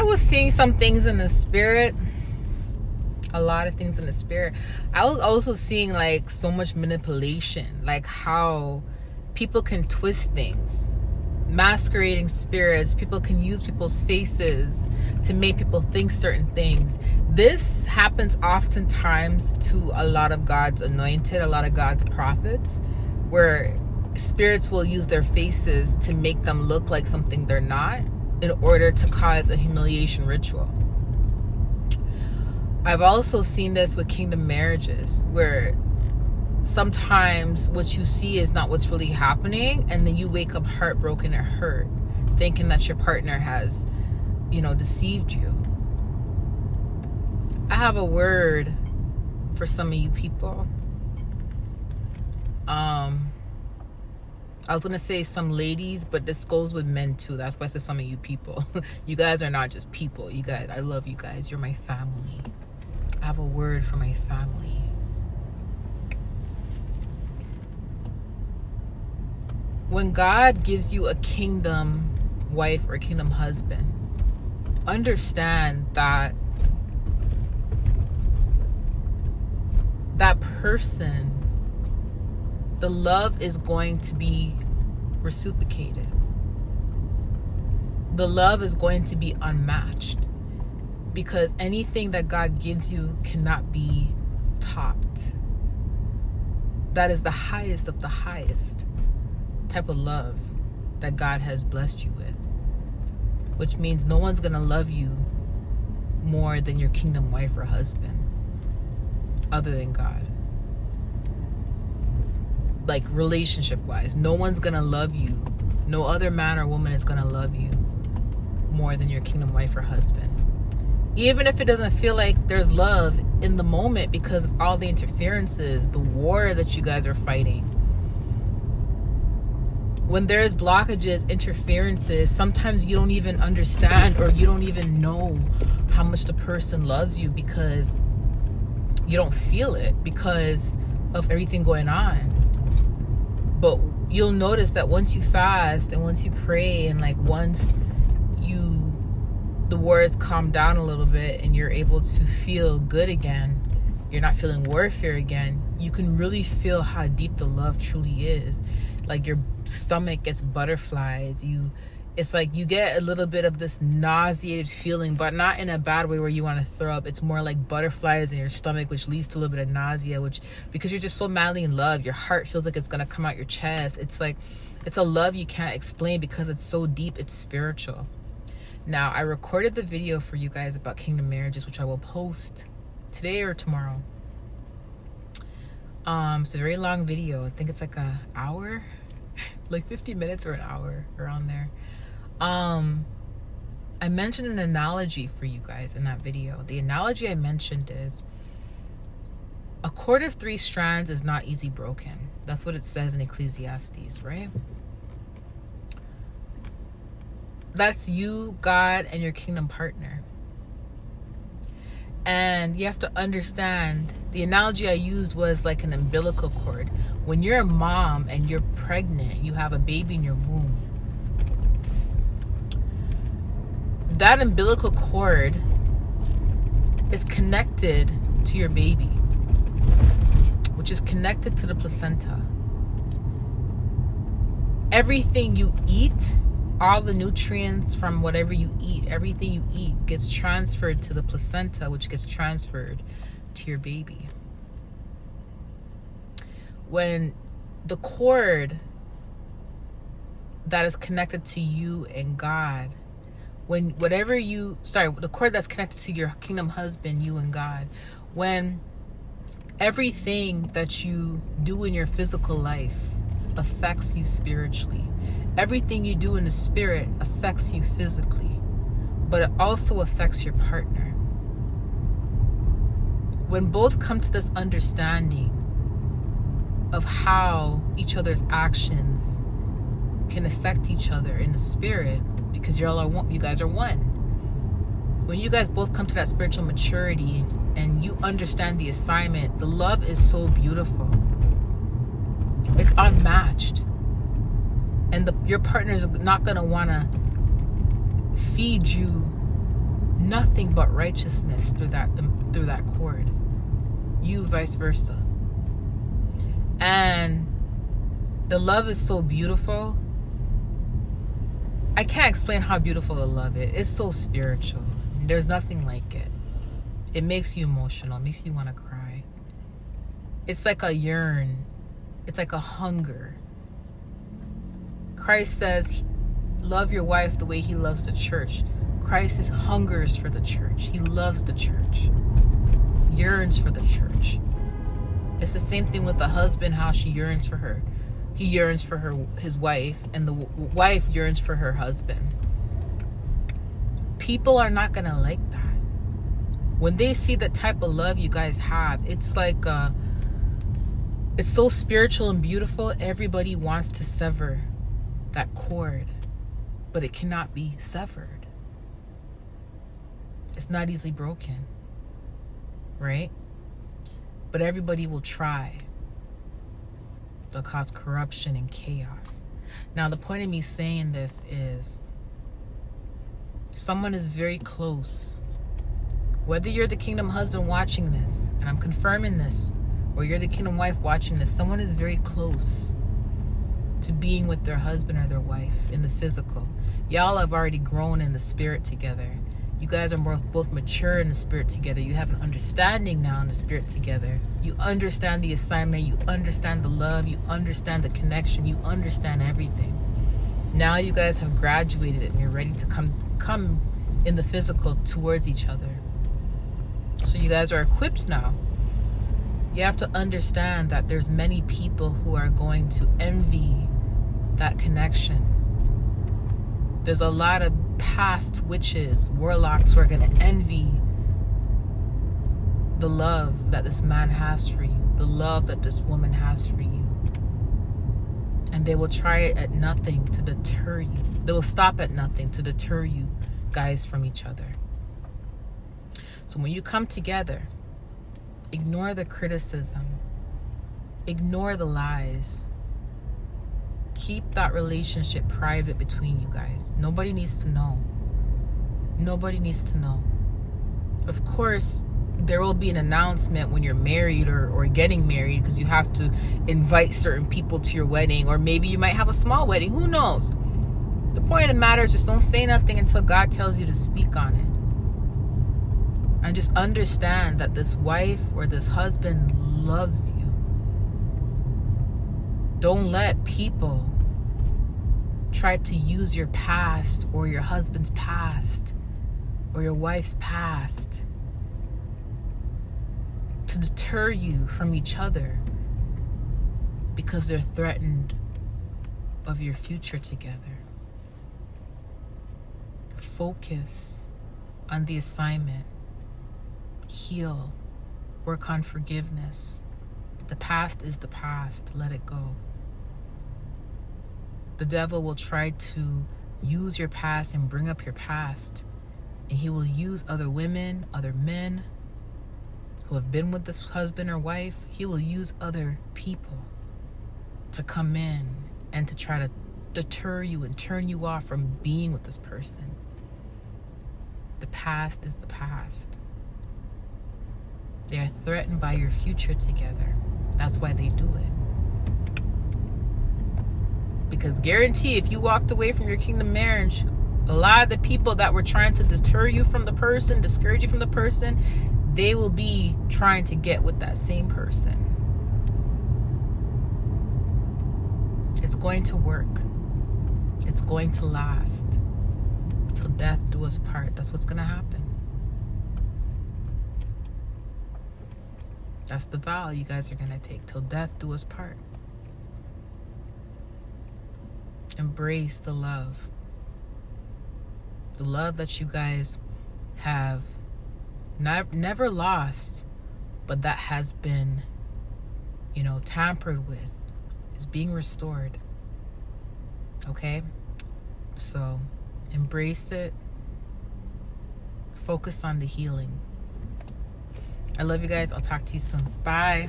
was seeing some things in the spirit, a lot of things in the spirit. I was also seeing like so much manipulation, like how people can twist things, masquerading spirits. People can use people's faces to make people think certain things. This happens oftentimes to a lot of God's anointed, a lot of God's prophets, where spirits will use their faces to make them look like something they're not in order to cause a humiliation ritual. I've also seen this with kingdom marriages, where sometimes what you see is not what's really happening, and then you wake up heartbroken or hurt, thinking that your partner has, deceived you. I have a word for some of you people. I was gonna say some ladies, but this goes with men too. That's why I said some of you people. You guys are not just people. You guys, I love you guys. You're my family. I have a word for my family. When God gives you a kingdom wife or a kingdom husband, understand that that person, the love is going to be reciprocated. The love is going to be unmatched, because anything that God gives you cannot be topped. That is the highest of the highest type of love that God has blessed you with, which means no one's gonna love you more than your kingdom wife or husband other than God. Like relationship wise, no one's gonna love you, no other man or woman is gonna love you more than your kingdom wife or husband. Even if it doesn't feel like there's love in the moment because of all the interferences, the war that you guys are fighting. When there's blockages, interferences, sometimes you don't even understand, or you don't even know how much the person loves you, because you don't feel it because of everything going on. But you'll notice that once you fast and once you pray, and like once the wars calm down a little bit and you're able to feel good again, you're not feeling warfare again, you can really feel how deep the love truly is. Like your stomach gets butterflies. It's like you get a little bit of this nauseated feeling, but not in a bad way where you want to throw up. It's more like butterflies in your stomach, which leads to a little bit of nausea, which, because you're just so madly in love, your heart feels like it's going to come out your chest. It's like, it's a love you can't explain because it's so deep, it's spiritual. Now, I recorded the video for you guys about kingdom marriages, which I will post today or tomorrow. It's a very long video. I think it's like an hour, like 50 minutes or an hour, around there. I mentioned an analogy for you guys in that video. The analogy I mentioned is a cord of 3 strands is not easy broken. That's what it says in Ecclesiastes, right? That's you, God, and your kingdom partner. And you have to understand, the analogy I used was like an umbilical cord. When you're a mom and you're pregnant, you have a baby in your womb, that umbilical cord is connected to your baby, which is connected to the placenta. Everything you eat, all the nutrients from whatever you eat, everything you eat gets transferred to the placenta, which gets transferred to your baby. When the cord that is connected to you and God, the cord that's connected to your kingdom husband, you and God, when everything that you do in your physical life affects you spiritually, everything you do in the spirit affects you physically, but it also affects your partner. When both come to this understanding of how each other's actions can affect each other in the spirit, because you guys are one. When you guys both come to that spiritual maturity and you understand the assignment, the love is so beautiful. It's unmatched. And your partner is not going to want to feed you nothing but righteousness through that cord. You vice versa. And the love is so beautiful. I can't explain how beautiful the love is. It's so spiritual. There's nothing like it. It makes you emotional. It makes you want to cry. It's like a yearn. It's like a hunger. Christ says, love your wife the way he loves the church. Christ hungers for the church. He loves the church. Yearns for the church. It's the same thing with the husband, how she yearns for her. He yearns for his wife, and the wife yearns for her husband. People are not going to like that. When they see the type of love you guys have, it's like, it's so spiritual and beautiful. Everybody wants to sever that cord, but it cannot be severed. It's not easily broken, right? But everybody will try. They'll cause corruption and chaos. Now, the point of me saying this is, someone is very close. Whether you're the kingdom husband watching this, and I'm confirming this, or you're the kingdom wife watching this, someone is very close to being with their husband or their wife in the physical. Y'all have already grown in the spirit together. You guys are both mature in the spirit together. You have an understanding now in the spirit together. You understand the assignment. You understand the love. You understand the connection. You understand everything. Now you guys have graduated and you're ready to come in the physical towards each other. So you guys are equipped now. You have to understand that there's many people who are going to envy that connection. There's a lot of past witches, warlocks who are going to envy the love that this man has for you, the love that this woman has for you. And they will try it at nothing to deter you. They will stop at nothing to deter you guys from each other. So when you come together, ignore the criticism, ignore the lies. Keep that relationship private between you guys. Nobody needs to know. Nobody needs to know. Of course, there will be an announcement when you're married or getting married, because you have to invite certain people to your wedding, or maybe you might have a small wedding. Who knows? The point of the matter is, just don't say nothing until God tells you to speak on it. And just understand that this wife or this husband loves you. Don't let people try to use your past or your husband's past or your wife's past to deter you from each other, because they're threatened of your future together. Focus on the assignment. Heal. Work on forgiveness. The past is the past. Let it go. The devil will try to use your past and bring up your past. And he will use other women, other men who have been with this husband or wife. He will use other people to come in and to try to deter you and turn you off from being with this person. The past is the past. They are threatened by your future together. That's why they do it. Because guarantee, if you walked away from your kingdom marriage, a lot of the people that were trying to deter you from the person, discourage you from the person, they will be trying to get with that same person. It's going to work. It's going to last. Till death do us part. That's what's going to happen. That's the vow you guys are going to take. Till death do us part. Embrace the love. The love that you guys have never lost, but that has been, tampered with, is being restored. Okay? So, embrace it. Focus on the healing. I love you guys. I'll talk to you soon. Bye.